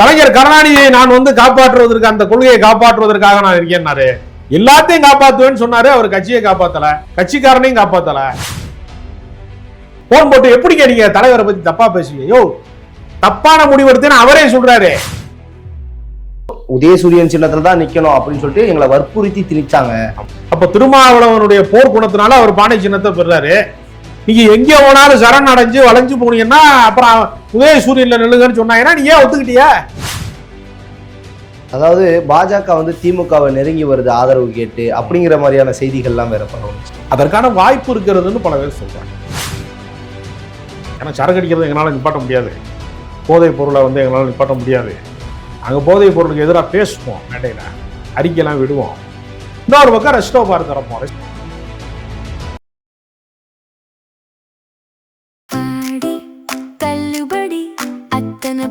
கலைஞர் கருணாநிதியை நான் வந்து காப்பாற்றுவதற்கு, அந்த கொள்கையை காப்பாற்றுவதற்காக நான் இருக்கேன்னாரு. எல்லாத்தையும் காப்பாத்துவேன்னு சொன்னாரு. அவர் கட்சியை காப்பாத்தல, கட்சிக்காரனையும் காப்பாத்தல. போன் போட்டு எப்படிங்க நீங்க தலைவரை பத்தி தப்பா பேசுவீங்க? யோ, தப்பான முடிவெடுத்தேன்னு அவரே சொல்றாரு. உதயசூரியன் சின்னத்துல தான் நிக்கணும் அப்படின்னு சொல்லிட்டு எங்களை வற்புறுத்தி திணிச்சாங்க. அப்ப திருமாவளவனுடைய போர் குணத்தினால அவர் பானை சின்னத்தை பெறாரு. நீங்க எங்க போனாலும் சரண் அடைஞ்சு வளைஞ்சு போனீங்கன்னா அப்புறம் உதயசூரியன்ல நில்லுங்கன்னு சொன்னாங்கன்னா நீ ஏன் ஒத்துக்கிட்டிய? அதாவது பாஜக வந்து திமுகவை நெருங்கி வருது ஆதரவு கேட்டு அப்படிங்கிற மாதிரியான செய்திகள்லாம் வேற பண்ணுவோம். அதற்கான வாய்ப்பு இருக்கிறதுன்னு பல பேர் சொல்றாங்க. ஏன்னா சரக்கு அடிக்கிறது எங்களால நிப்பாட்ட முடியாது, போதைப் பொருளை வந்து எங்களால் நிப்பாட்ட முடியாது. அங்கே போதைப் பொருளுக்கு எதிராக பேசுவோம், மேடையில் அறிக்கையெல்லாம் விடுவோம். இன்னொரு பக்கம் ரெஸ்டோ பார் தரப்போம்.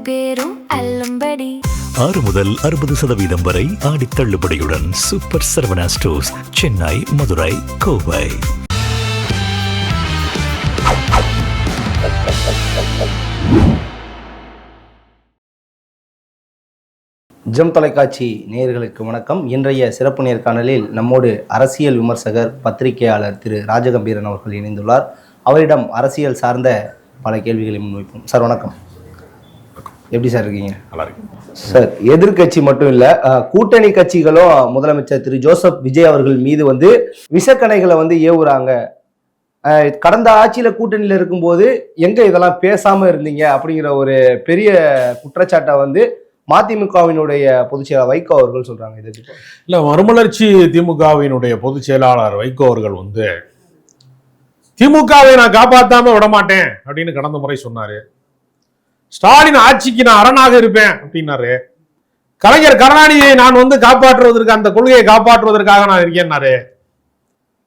பேரும் 6 முதல் 60% வரை ஆடி தள்ளுபடியுடன் super Saravana stores, Chennai, Madurai, Kovai. Gem தொலைக்காட்சி நேயர்களுக்கு வணக்கம். இன்றைய சிறப்பு நேர்காணலில் நம்மோடு அரசியல் விமர்சகர், பத்திரிகையாளர் திரு ராஜகம்பீரன் அவர்கள் இணைந்துள்ளார். அவரிடம் அரசியல் சார்ந்த பல கேள்விகளை முன்வைப்போம். சார் வணக்கம். எப்படி சார் இருக்கீங்க? நல்லா இருக்கு சார். எதிர்கட்சி மட்டும் இல்ல, கூட்டணி கட்சிகளும் முதலமைச்சர் திரு ஜோசப் விஜய் அவர்கள் மீது வந்து விஷக்கணைகளை வந்து ஏவுறாங்க. கடந்த ஆட்சியில கூட்டணியில இருக்கும்போது எங்க இதெல்லாம் பேசாம இருந்தீங்க அப்படிங்கிற ஒரு பெரிய குற்றச்சாட்டை வந்து மதிமுகவினுடைய பொதுச் செயலாளர் வைகோ அவர்கள் சொல்றாங்க. இது இல்ல, மறுமலர்ச்சி திமுகவினுடைய பொதுச் செயலாளர் வைகோ அவர்கள் வந்து திமுகவை நான் காப்பாத்தாம விட மாட்டேன் அப்படின்னு கடந்த முறை சொன்னாரு. ஸ்டாலின் ஆட்சிக்கு நான் அரணாக இருப்பேன் அப்படின்னாரு. கலைஞர் கருணாநிதியை நான் வந்து காப்பாற்றுவதற்கு, அந்த கொள்கையை காப்பாற்றுவதற்காக நான் இருக்கேன்னாரு.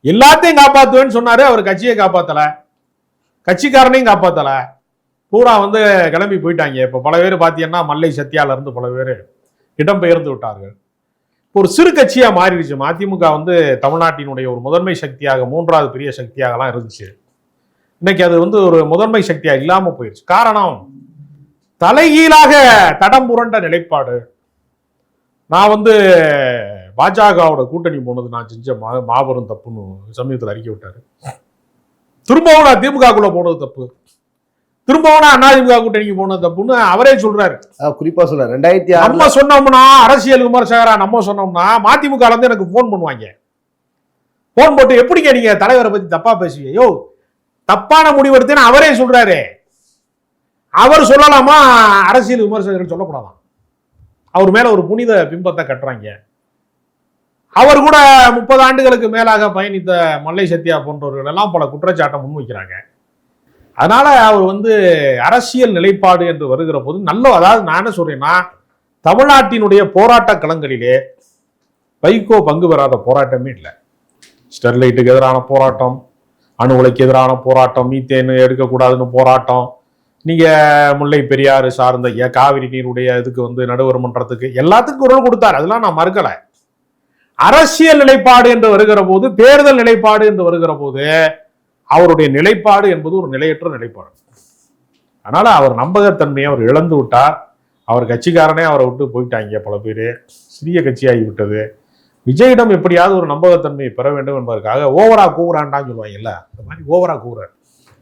எல்லாத்தையும் காப்பாத்துவேன்னு சொன்னாரு. அவர் கட்சியை காப்பாத்தல, கட்சிக்காரனையும் காப்பாத்தல. பூரா வந்து கிளம்பி போயிட்டாங்க. இப்போ பல பேர் பார்த்தீங்கன்னா மல்லை சத்தியால இருந்து பல பேர் இடம்பெயர்ந்து விட்டார்கள். இப்போ ஒரு சிறு கட்சியா மாறிடுச்சு. மதிமுக வந்து தமிழ்நாட்டினுடைய ஒரு முதன்மை சக்தியாக, 3வது பெரிய சக்தியாகலாம் இருந்துச்சு. இன்னைக்கு அது வந்து ஒரு முதன்மை சக்தியா இல்லாம போயிடுச்சு. காரணம், தலைகீழாக தடம் புரண்ட நிலைப்பாடு. நான் வந்து பாஜகவோட கூட்டணி போனது நான் செஞ்ச மாபெரும் தப்புன்னு சமீபத்தில் அறிக்கை விட்டாரு. திரும்பவும் நான் திமுகக்குள்ள போனது தப்பு, திரும்பவும் அதிமுக கூட்டணிக்கு போனது தப்புன்னு அவரே சொல்றாரு. குறிப்பா சொல்றாரு. 2006 நம்ம சொன்னோம்னா, அரசியல் விமர்சகரா நம்ம சொன்னோம்னா மதிமுக இருந்து எனக்கு போன் பண்ணுவாங்க. போன் போட்டு எப்படிங்க நீங்க தலைவரை பத்தி தப்பா பேசுவீங்க? யோ, தப்பான முடிவெடுத்தேன்னு அவரே சொல்றாரு. அவர் சொல்லலாமா? அரசியல் விமர்சகர்கள் சொல்லக்கூடாதான். அவர் மேல ஒரு புனித பிம்பத்தை கட்டுறாங்க. அவர் கூட 30 ஆண்டுகளுக்கு மேலாக பயணித்த மல்லை சத்யா போன்றவர்கள் எல்லாம் பல குற்றச்சாட்டை முன்வைக்கிறாங்க. அதனால அவர் வந்து அரசியல் நிலைப்பாடு என்று வருகிற போது அதாவது நான் என்ன சொல்றேன்னா, தமிழ்நாட்டினுடைய போராட்ட களங்களிலே வைகோ பங்கு பெறாத போராட்டமே இல்லை. ஸ்டெர்லைட்டுக்கு எதிரான போராட்டம், அணு உலைக்கு எதிரான போராட்டம், மீத்தேன் எடுக்கக்கூடாதுன்னு போராட்டம், நீங்க முல்லை பெரியாறு சார்ந்த காவிரி நீருடைய இதுக்கு வந்து நடுவர் மன்றத்துக்கு எல்லாத்துக்கும் குரல் கொடுத்தாரு. அதெல்லாம் நான் மறுக்கல. அரசியல் நிலைப்பாடு என்று வருகிற போது, தேர்தல் நிலைப்பாடு என்று வருகிற போது அவருடைய நிலைப்பாடு என்பது ஒரு நிலையற்ற நிலைப்பாடு. அதனால அவர் நம்பகத்தன்மையை அவர் இழந்து விட்டார். அவர் கட்சிக்காரனே அவரை விட்டு போயிட்டாங்க. பல பேர் சிறிய கட்சியாகி விட்டது. விஜயிடம் எப்படியாவது ஒரு நம்பகத்தன்மையை பெற வேண்டும் என்பதற்காக ஓவரா கூறாண்டான்னு சொல்லுவாங்கல்ல, அந்த மாதிரி ஓவரா கூறாரு.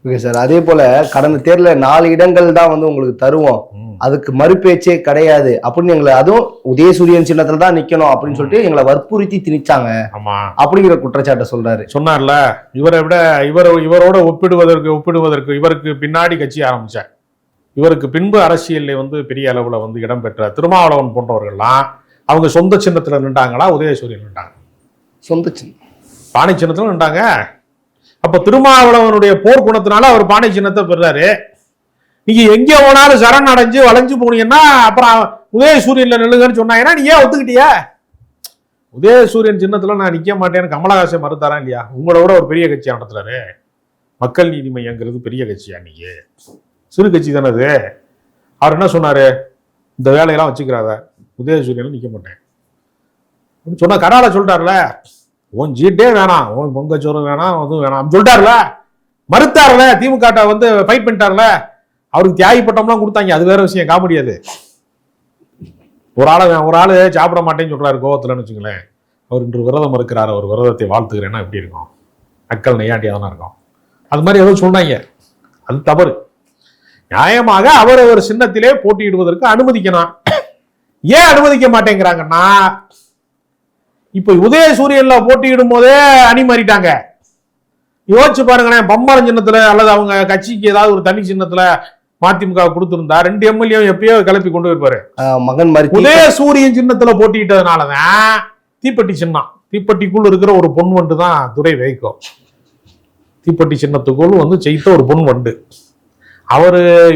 Okay sir. அதே போல கடந்த தேர்தலில் 4 இடங்கள் தான் வந்து உங்களுக்கு தருவோம், அதுக்கு மறுபேச்சே கிடையாது அப்படின்னு எங்களை, அதுவும் உதயசூரியன் சின்னத்துல தான் நிக்கணும் அப்படின்னு சொல்லிட்டு எங்களை வற்புறுத்தி திணிச்சாங்க அப்படிங்கிற குற்றச்சாட்டை சொல்றாரு. சொன்னார்ல, இவரை விட இவரோட ஒப்பிடுவதற்கு இவருக்கு பின்னாடி கட்சி ஆரம்பிச்சார். இவருக்கு பின்பு அரசியல்ல வந்து பெரிய அளவுல வந்து இடம்பெற்ற திருமாவளவன் போன்றவர்கள்லாம் அவங்க சொந்த சின்னத்துல நின்றாங்களா? உதயசூரியன் நின்றாங்க. சொந்த சின்னம், பானை சின்னத்துல நின்றாங்க. அப்ப திருமாவளவனுடைய போர் குணத்தினால அவர் பானை சின்னத்தை பெறாரு. நீங்க எங்க போனாலும் சரண் அடைஞ்சு வளைஞ்சு போனீங்கன்னா அப்புறம் உதயசூரியன்ல நில்லுங்கன்னு சொன்னாங்கன்னா நீ ஏன் ஒத்துக்கிட்டிய? உதயசூரியன் சின்னத்துல நான் நிக்க மாட்டேன்னு கமலஹாசன் மறுத்தாரா இல்லையா? உங்களோட ஒரு பெரிய கட்சியா நடத்துறாரு. மக்கள் நீதி மையங்கிறது பெரிய கட்சியா? நீங்க சிறு கட்சி தானே அது. அவர் என்ன சொன்னாரு? இந்த வேலையெல்லாம் வச்சுக்கிறாத, உதயசூரியன்ல நிக்க மாட்டேன் சொன்னா கரால சொல்லிட்டார்ல. உன் ஜீட்டே வேணாம், உன் பொங்கச்சோறும் வேணாம், அதுவும் வேணாம் சொல்லிட்டார்ல. மறுத்தார்ல. திமுக வந்து ஃபைட் பண்ணிட்டார்ல. அவருக்கு தியாகி பட்டம்லாம் கொடுத்தாங்க. அது வேற விஷயம், காமெடி அது. ஒரு ஆளு சாப்பிட மாட்டேன்னு சொல்றாரு கோவத்துலன்னு வச்சுங்களேன், அவர் இன்று விரதம் இருக்கிறார், அவர் விரதத்தை வாழ்த்துக்கிறேன்னா எப்படி இருக்கும்? அக்கல் நெய்யாண்டியா தானே இருக்கும். அது மாதிரி ஏதோ சொன்னாங்க, அது தவறு. நியாயமாக அவர் ஒரு சின்னத்திலே போட்டியிடுவதற்கு அனுமதிக்கணும். ஏன் அனுமதிக்க மாட்டேங்கிறாங்கன்னா, இப்ப உதயசூரியன்ல போட்டியிடும் போதே அணி மாறிட்டாங்க. யோசிச்சு பாருங்களேன், பம்பரம் சின்னத்துல அல்லது அவங்க கட்சிக்கு ஏதாவது ஒரு தனி சின்னத்துல மதிமுக கொடுத்திருந்தா 2 எம்எல்ஏ எப்பயோ கிளப்பி கொண்டு போயிருப்பாரு. மகன் மாதிரி உதயசூரியன் சின்னத்துல போட்டியிட்டதுனாலதான் தீப்பெட்டி சின்னம், தீப்பெட்டிக்குள் இருக்கிற ஒரு பொன் வண்டு தான் துரை வைகோ. தீப்பெட்டி சின்னத்துக்குள் வந்து செய்த ஒரு பொன் வண்டு.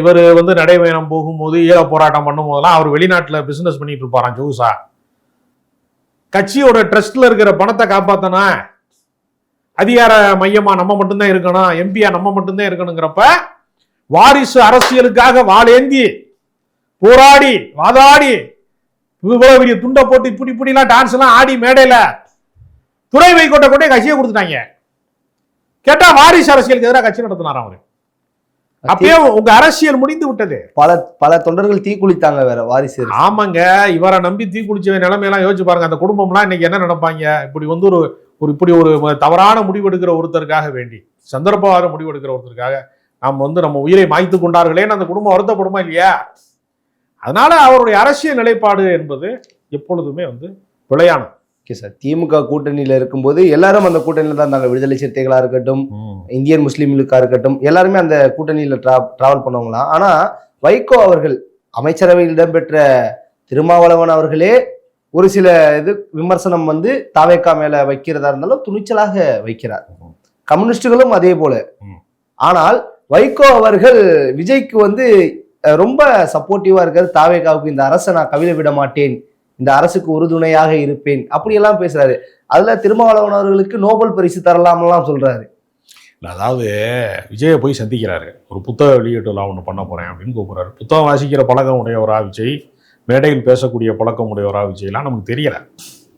இவர் வந்து நடைபயணம் போகும்போது ஈழ போராட்டம் பண்ணும் போதெல்லாம் அவர் வெளிநாட்டுல பிசினஸ் பண்ணிட்டு இருப்பாராம் ஜோசா. கட்சியோட ட்ரஸ்ட்ல இருக்கிற பணத்தை காப்பாத்தனா, அதிகார மையமா நம்ம மட்டும்தான் இருக்கணும், எம்பியா நம்ம மட்டும்தான் இருக்கணுங்கிறப்ப வாரிசு அரசியலுக்காக வாழேந்தி போராடி வாதாடி இவ்வளவு பெரிய துண்டை போட்டு இப்படிலாம் டான்ஸ் எல்லாம் ஆடி மேடையில துரை வைகோட்டை கொண்டே கட்சியை கொடுத்துட்டாங்க. கேட்டா வாரிசு அரசியலுக்கு எதிராக கட்சி நடத்தினாராம் அவரு. அப்பயே உங்க அரசியல் முடிந்து விட்டது. பல தொண்டர்கள் தீக்குளித்தாங்க வேற வாரிசு. ஆமாங்க, இவரை நம்பி தீக்குளிச்ச நிலைமையெல்லாம் யோசிச்சு பாருங்க. அந்த குடும்பம்லாம் இன்னைக்கு என்ன நினைப்பாங்க? இப்படி வந்து இப்படி ஒரு தவறான முடிவெடுக்கிற ஒருத்தருக்காக வேண்டி, சந்தர்ப்பவாத முடிவெடுக்கிற ஒருத்தருக்காக நம்ம உயிரை மாய்த்து கொண்டார்களேன்னு அந்த குடும்பம் வருத்தப்படுமா இல்லையா? அதனால அவருடைய அரசியல் நிலைப்பாடு என்பது எப்பொழுதுமே வந்து பிழையானது. ஓகே சார், திமுக கூட்டணியில இருக்கும்போது எல்லாரும் அந்த கூட்டணியில தான் இருந்தாங்க. விடுதலை சிறுத்தைகளா இருக்கட்டும், இந்தியன் முஸ்லீம்களுக்கா இருக்கட்டும், எல்லாருமே அந்த கூட்டணியில டிராவல் பண்ணவங்களாம். ஆனா வைகோ அவர்கள் அமைச்சரவையில் இடம்பெற்ற திருமாவளவன் அவர்களே ஒரு சில விமர்சனம் வந்து தாவேக்கா மேல வைக்கிறதா இருந்தாலும் துணிச்சலாக வைக்கிறார். கம்யூனிஸ்டுகளும் அதே போல. ஆனால் வைகோ அவர்கள் விஜய்க்கு வந்து ரொம்ப சப்போர்ட்டிவா இருக்காரு. தாவேக்காவுக்கு இந்த அரசை நான் கவிழ விட மாட்டேன், இந்த அரசுக்கு உறுதுணையாக இருப்பேன் அப்படியெல்லாம் பேசுறாரு. அதுல திருமாவளவன் அவர்களுக்கு நோபல் பரிசு தரலாமெல்லாம் சொல்றாரு. அதாவது விஜயை போய் சந்திக்கிறாரு, ஒரு புத்தக வெளியீட்டுலாம் ஒன்று பண்ண போறேன் அப்படின்னு கூப்பிடுறாரு. புத்தகம் வாசிக்கிற பழக்கம் உடையவரா விஜய், மேடையில் பேசக்கூடிய பழக்கம் உடையவரா விஜய்லாம் நமக்கு தெரியல.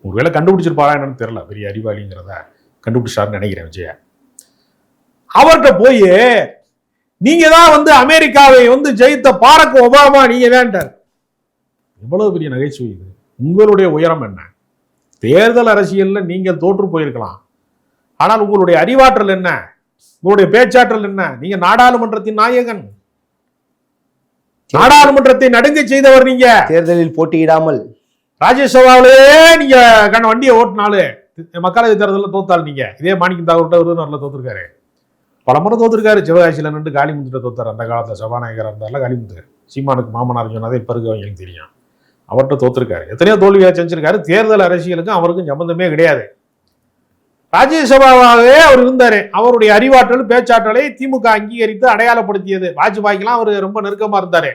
ஒருவேளை கண்டுபிடிச்சிருப்பாரா என்னன்னு தெரியல, பெரிய அறிவாளிங்கிறத கண்டுபிடிச்சாருன்னு நினைக்கிறேன் விஜய. அவர்கிட்ட போய் நீங்க தான் வந்து அமெரிக்காவை வந்து ஜெயித்த பாரக் ஒபாமா நீங்க வேண்டார். எவ்வளவு பெரிய நகைச்சுவை இது! உங்களுடைய உயரம் என்ன? தேர்தல் அரசியல்ல நீங்கள் தோற்று போயிருக்கலாம், ஆனால் உங்களுடைய அறிவாற்றல் என்ன, உங்களுடைய பேச்சாற்றல் என்ன? நீங்க நாடாளுமன்றத்தின் நாயகன், நாடாளுமன்றத்தை நடுங்க செய்தவர். நீங்க தேர்தலில் போட்டியிடாமல் ராஜ்யசபாவிலே நீங்க வண்டியை ஓட்டினாலு மக்களவை தேர்தலில் தோத்தால் நீங்க. இதே மாணிக்கம் தாகூர்கிட்ட விருதுநகர்ல தோத்துருக்காரு, பல முறை தோத்துருக்காரு. சிவகாசியில நின்று காளிமுத்துட்ட தோத்தார். அந்த காலத்துல சபாநாயகராக இருந்தாலும் காளிமுத்து சீமானுக்கு மாமனார் சொன்னதை இப்ப இருக்கவங்களுக்கு தெரியும். அவர்கிட்ட தோத்துருக்காரு, எத்தனையோ தோல்வியா செஞ்சிருக்காரு. தேர்தல் அரசியலுக்கும் அவருக்கும் சம்பந்தமே கிடையாது. ராஜ்யசபாவே அவர் இருந்தாரு. அவருடைய அறிவாற்றல் பேச்சாற்றலை திமுக அங்கீகரித்து அடையாளப்படுத்தியது. வாஜ்பாய்க்கெல்லாம் அவர் ரொம்ப நெருக்கமா இருந்தாரு.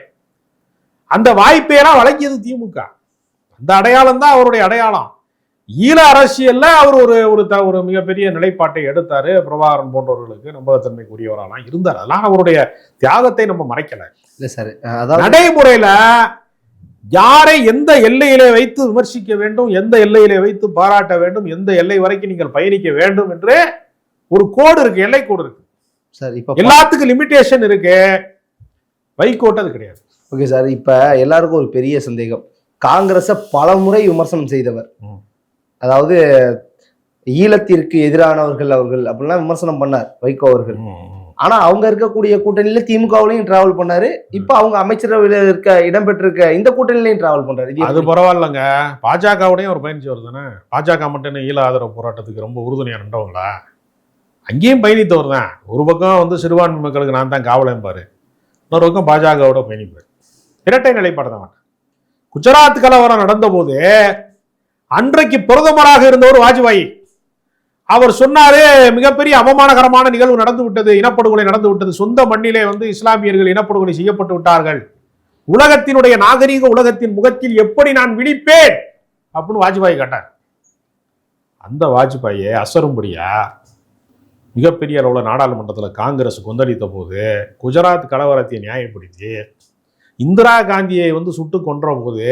அந்த வாய்ப்பையெல்லாம் வழங்கியது திமுக. அந்த அடையாளம் தான் அவருடைய அடையாளம். ஈழ அரசியல்ல அவர் ஒரு மிகப்பெரிய நிலைப்பாட்டை எடுத்தாரு. பிரபாகரன் போன்றவர்களுக்கு நம்பகத்தன்மைக்குரியவரெல்லாம் இருந்தார். அதெல்லாம் அவருடைய தியாகத்தை நம்ம மறைக்கல. இல்ல சார், அதாவது நடைமுறையில யாரை எந்த எல்லையிலே வைத்து விமர்சிக்க வேண்டும், எந்த எல்லையிலே வைத்து பாராட்ட வேண்டும், எந்த எல்லை வரைக்கும் நீங்கள் பயணிக்க வேண்டும் என்று ஒரு கோடு இருக்கு, எல்லை கோடு இருக்கு சார். இப்ப எல்லாத்துக்கும் லிமிடேஷன் இருக்கு. வைகோட்டு அது கிடையாது. ஓகே சார், இப்ப எல்லாருக்கும் ஒரு பெரிய சந்தேகம். காங்கிரஸை பல முறை விமர்சனம் செய்தவர், அதாவது ஈழத்திற்கு எதிரானவர்கள் அவர்கள் அப்படிலாம் விமர்சனம் பண்ணார் வைகோ அவர்கள். ஆனா அவங்க இருக்கக்கூடிய கூட்டணியில திமுகவிலையும் டிராவல் பண்ணாரு. இப்ப அவங்க அமைச்சரவையில இடம்பெற்றிருக்க இந்த கூட்டணியிலையும் டிராவல் பண்றாரு. அது பரவாயில்லங்க, பாஜகவுடையும் ஒரு பயணிச்சு வருதானே. பாஜக மட்டும் ஈழ ஆதரவு போராட்டத்துக்கு ரொம்ப உறுதுணையா நின்றவங்களா? அங்கேயும் பயணித்தவர் தான். ஒரு பக்கம் வந்து சிறுபான்மை மக்களுக்கு நான் தான் காவலம்பாரு, இன்னொரு பக்கம் பாஜகவோட பயணிப்பார். இரட்டை நிலைப்பாடு தான். குஜராத் கலவரம் நடந்த போது அன்றைக்கு பிரதமராக இருந்தவர் வாஜ்பாய். அவர் சொன்னாரு, மிகப்பெரிய அவமானகரமான நிகழ்வு நடந்து விட்டது, இனப்படுகொலை நடந்து விட்டது, சொந்த மண்ணிலே வந்து இஸ்லாமியர்கள் இனப்படுகொலை செய்யப்பட்டு விட்டார்கள், உலகத்தினுடைய நாகரீக உலகத்தின் முகத்தில் எப்படி நான் விழிப்பேன் அப்படின்னு வாஜ்பாய் கேட்டார். அந்த வாஜ்பாயை அசரும்படியா மிகப்பெரிய அளவில் நாடாளுமன்றத்தில் காங்கிரஸ் கொந்தளித்த போது, குஜராத் கலவரத்தை நியாயப்படுத்தி இந்திரா காந்தியை வந்து சுட்டு கொன்ற போது,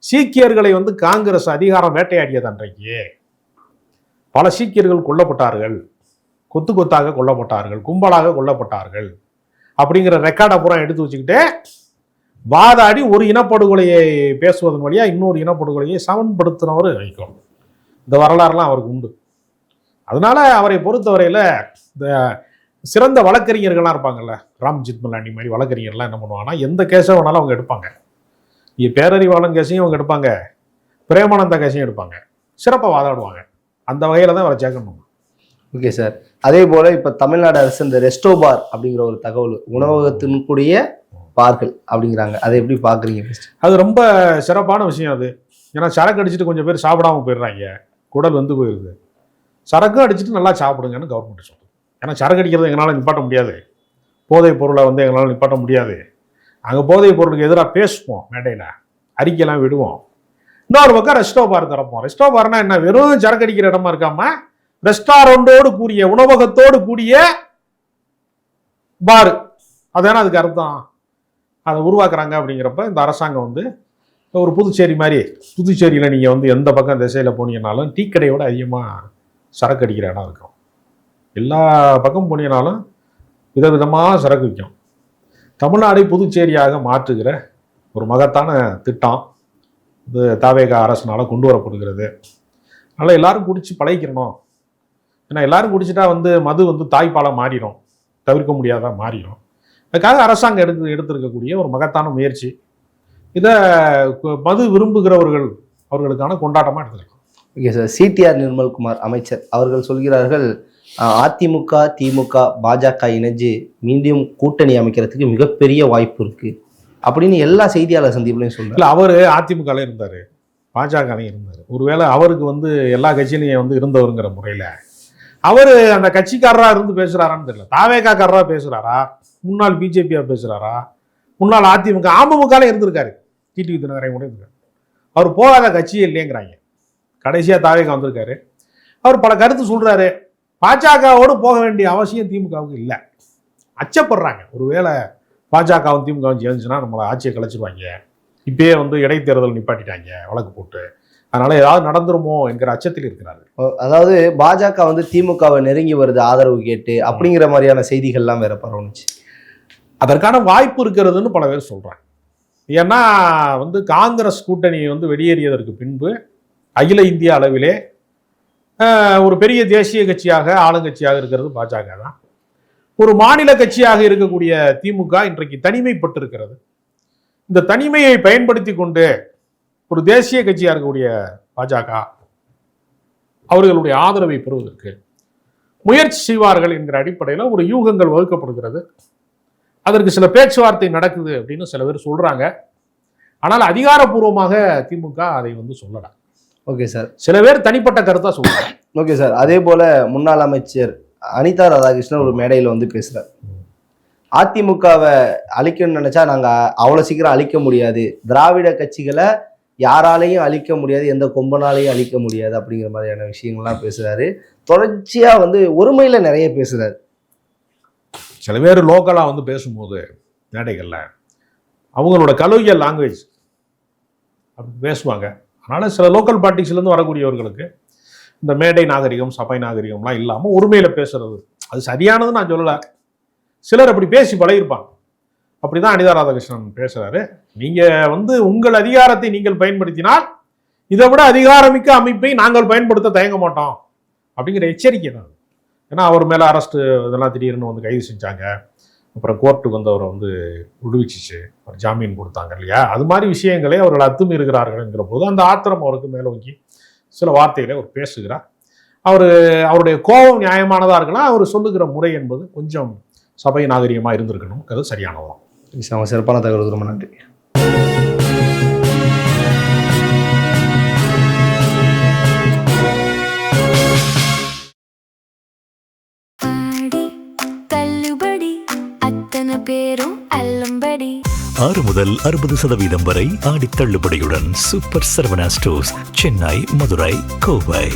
சீக்கியர்களை வந்து காங்கிரஸ் அதிகாரம் வேட்டையாடியது. அன்றைக்கு பல சீக்கியர்கள் கொல்லப்பட்டார்கள், கொத்து கொத்தாக கொல்லப்பட்டார்கள், கும்பலாக கொல்லப்பட்டார்கள் அப்படிங்கிற ரெக்கார்டை பூரா எடுத்து வச்சுக்கிட்டு வாதாடி ஒரு இனப்படுகொலையை பேசுவதன் வழியா இன்னொரு இனப்படுகொலையை சமன்படுத்தினவர் வைகோ. இந்த வரலாறுலாம் அவருக்கு உண்டு. அதனால அவரை பொறுத்தவரையில் இந்த சிறந்த வழக்கறிஞர்கள்லாம் இருப்பாங்கல்ல, ராம் ஜெத்மலானி மாதிரி வழக்கறிஞர்லாம் என்ன பண்ணுவாங்கன்னா எந்த கேஸை வேணாலும் அவங்க எடுப்பாங்க. பேரறிவாளன் கேஸையும் அவங்க எடுப்பாங்க, பிரேமானந்தா கேஸையும் எடுப்பாங்க, சிறப்பாக வாதாடுவாங்க. அந்த வகையில் தான் அவரை சேர்க்கணும். Okay sir. அதே போல இப்போ தமிழ்நாடு அரசு இந்த ரெஸ்டோ பார் அப்படிங்கிற ஒரு தகவல், உணவகத்தினுடைய பார்கள் அப்படிங்கிறாங்க, அதை எப்படி பார்க்குறீங்க? அது ரொம்ப சிறப்பான விஷயம் அது. ஏன்னா சரக்கு அடிச்சுட்டு கொஞ்சம் பேர் சாப்பிடாம போயிடுறாங்க, குடல் வந்து போயிடுது. சரக்கும் அடிச்சுட்டு நல்லா சாப்பிடுங்கன்னு கவர்மெண்ட் சொல்லுது. ஏன்னா சரக்கு அடிக்கிறது எங்களால் நிப்பாட்ட முடியாது, போதைப் பொருளை வந்து எங்களால் நிப்பாட்ட முடியாது. அங்கே போதைப் பொருளுக்கு எதிராக பேசுவோம், மேடையில் அறிக்கையெல்லாம் விடுவோம். இன்னொரு பக்கம் ரெஸ்டோ பார் திறப்போம். ரெஸ்டோ பார்னா என்ன, வெறும் சரக்கு அடிக்கிற இடமா இருக்காம ரெஸ்டாரண்டோடு கூடிய, உணவகத்தோடு கூடிய பாரு. அதான அதுக்கு அர்த்தம். அதை உருவாக்குறாங்க. அப்படிங்கிறப்ப இந்த அரசாங்கம் வந்து ஒரு புதுச்சேரி மாதிரி, புதுச்சேரியில் நீங்கள் வந்து எந்த பக்கம் திசையில் போனீங்கன்னாலும் டீ கடையோட அதிகமாக சரக்கு அடிக்கிற இடம் இருக்கும். எல்லா பக்கம் போனீங்கனாலும் விதவிதமாக சரக்கு விற்கும். தமிழ்நாடை புதுச்சேரியாக மாற்றுகிற ஒரு மகத்தான திட்டம் இது தாவேகா அரசுனால கொண்டு வரப்படுகிறது. அதனால் எல்லாரும் குடிச்சு பழகிக்கிறணும். ஏன்னா எல்லாரும் குடிச்சிட்டா வந்து மது வந்து தாய்ப்பாலாக மாறிடும், தவிர்க்க முடியாத மாறிடும். அதுக்காக அரசாங்கம் எடுத்திருக்கக்கூடிய ஒரு மகத்தான முயற்சி. இதை மது விரும்புகிறவர்கள் அவர்களுக்கான கொண்டாட்டமாக எடுத்துக்கலாம். Okay sir. சிடிஆர் நிர்மல்குமார் அமைச்சர் அவர்கள் சொல்கிறார்கள், அதிமுக திமுக பாஜக இணைஞ்சு மீண்டும் கூட்டணி அமைக்கிறதுக்கு மிகப்பெரிய வாய்ப்பு இருக்கு அப்படின்னு எல்லா செய்தியாளர் சந்திப்புலையும் சொல்றாரு. இல்லை, அவர் அதிமுகலையும் இருந்தார், பாஜகலையும் இருந்தார். ஒருவேளை அவருக்கு வந்து எல்லா கட்சியிலையும் வந்து இருந்தவருங்கிற முறையில் அவர் அந்த கட்சிக்காரராக இருந்து பேசுகிறாரான்னு தெரியல. தாவேகாக்காரராக பேசுகிறாரா, முன்னாள் பிஜேபியாக பேசுகிறாரா, முன்னாள் அதிமுக அமமுகலையும் இருந்திருக்காரு, டிடிவி தினகரன் கூட இருக்காரு. அவர் போகாத கட்சியே இல்லைங்கிறாங்க. கடைசியாக தாவேகா வந்திருக்காரு. அவர் பல கருத்து சொல்கிறாரு. பாஜகவோடு போக வேண்டிய அவசியம் திமுகவுக்கு இல்லை. அச்சப்படுறாங்க, ஒருவேளை பாஜகவும் திமுகவும் சேர்ந்துச்சுன்னா நம்மளை ஆட்சியை கலைச்சிருவாங்க. இப்பயே வந்து இடைத்தேர்தல் நிப்பாட்டிட்டாங்க வழக்கு போட்டு. அதனால ஏதாவது நடந்துருமோ என்கிற அச்சத்தில் இருக்கிறாரு. அதாவது பாஜக வந்து திமுகவை நெருங்கி வருது ஆதரவு கேட்டு அப்படிங்கிற மாதிரியான செய்திகள்லாம் வேற பரவணுச்சு. அதற்கான வாய்ப்பு இருக்கிறதுன்னு பல பேர் சொல்றாங்க. ஏன்னா வந்து காங்கிரஸ் கூட்டணி வந்து வெளியேறியதற்கு பின்பு அகில இந்திய அளவிலே ஒரு பெரிய தேசிய கட்சியாக ஆளுங்கட்சியாக இருக்கிறது பாஜக தான். ஒரு மாநில கட்சியாக இருக்கக்கூடிய திமுக இன்றைக்கு தனிமைப்பட்டிருக்கிறது. இந்த தனிமையை பயன்படுத்தி கொண்டு ஒரு தேசிய கட்சியாக இருக்கக்கூடிய பாஜக அவர்களுடைய ஆதரவை பெறுவதற்கு முயற்சி செய்வார்கள் என்கிற அடிப்படையில் ஒரு யூகங்கள் வகுக்கப்படுகிறது. அதற்கு சில பேச்சுவார்த்தை நடக்குது அப்படின்னு சில பேர் சொல்றாங்க. ஆனால் அதிகாரப்பூர்வமாக திமுக அதை வந்து சொல்லலாம். Okay sir. சில பேர் தனிப்பட்ட கருத்தா சொல்றாங்க. Okay sir. அதே போல முன்னாள் அமைச்சர் அனிதா ராதாகிருஷ்ணன் ஒரு மேடையில் வந்து பேசுறார், அதிமுகவை அழிக்கணும்னு நினைச்சா நாங்க அவ்வளவு சீக்கிரம் அழிக்க முடியாது, திராவிட கட்சிகளை யாராலையும் அழிக்க முடியாது, எந்த கொம்பனாலையும் அழிக்க முடியாது அப்படிங்கிற மாதிரியான விஷயங்கள்லாம் பேசுறாரு. தொடர்ச்சியா வந்து ஒருமையில நிறைய பேசுறாரு. சில பேர் லோக்கலா வந்து பேசும்போது மேடைகள்ல அவங்களோட கலோக்கியல் லாங்குவேஜ் அப்படி பேசுவாங்க. அதனால சில லோக்கல் பார்ட்டிஸ்லேருந்து வரக்கூடியவர்களுக்கு இந்த மேடை நாகரிகம் சபை நாகரிகம்லாம் இல்லாமல் ஒருமையில பேசுறது அது சரியானதுன்னு நான் சொல்லலை. சிலர் அப்படி பேசி பழகிருப்பாங்க. அப்படிதான் அனிதா ராதாகிருஷ்ணன் பேசுறாரு. நீங்க வந்து உங்கள் அதிகாரத்தை நீங்கள் பயன்படுத்தினால் இதை விட அதிகாரமிக்க அமைப்பை நாங்கள் பயன்படுத்த தயங்க மாட்டோம் அப்படிங்கிற எச்சரிக்கை தான். ஏன்னா அவர் மேல அரெஸ்ட் இதெல்லாம் திடீர்னு வந்து கைது செஞ்சாங்க. அப்புறம் கோர்ட்டுக்கு வந்து அவரை வந்து விடுவிச்சிச்சு, அவர் ஜாமீன் கொடுத்தாங்க இல்லையா. அது மாதிரி விஷயங்களே அவர்கள் அத்துமீறுகிறார்கள்ங்கிற போது அந்த ஆத்திரம் அவருக்கு மேலோங்கி சில வார்த்தைகளை அவர் பேசுகிறார். அவருடைய கோபம் நியாயமானதாக இருக்கலாம். அவர் சொல்லுகிற முறை என்பது கொஞ்சம் சபை நாகரிகமாக இருந்திருக்கணும், அது சரியானதான். சிறப்பான தகவல், ரொம்ப நன்றி. பேரும் அல்லும்படி 6 முதல் 60% வரை ஆடி தள்ளுபடியுடன் சூப்பர் சரவணா ஸ்டோர்ஸ், சென்னை, மதுரை, கோவை.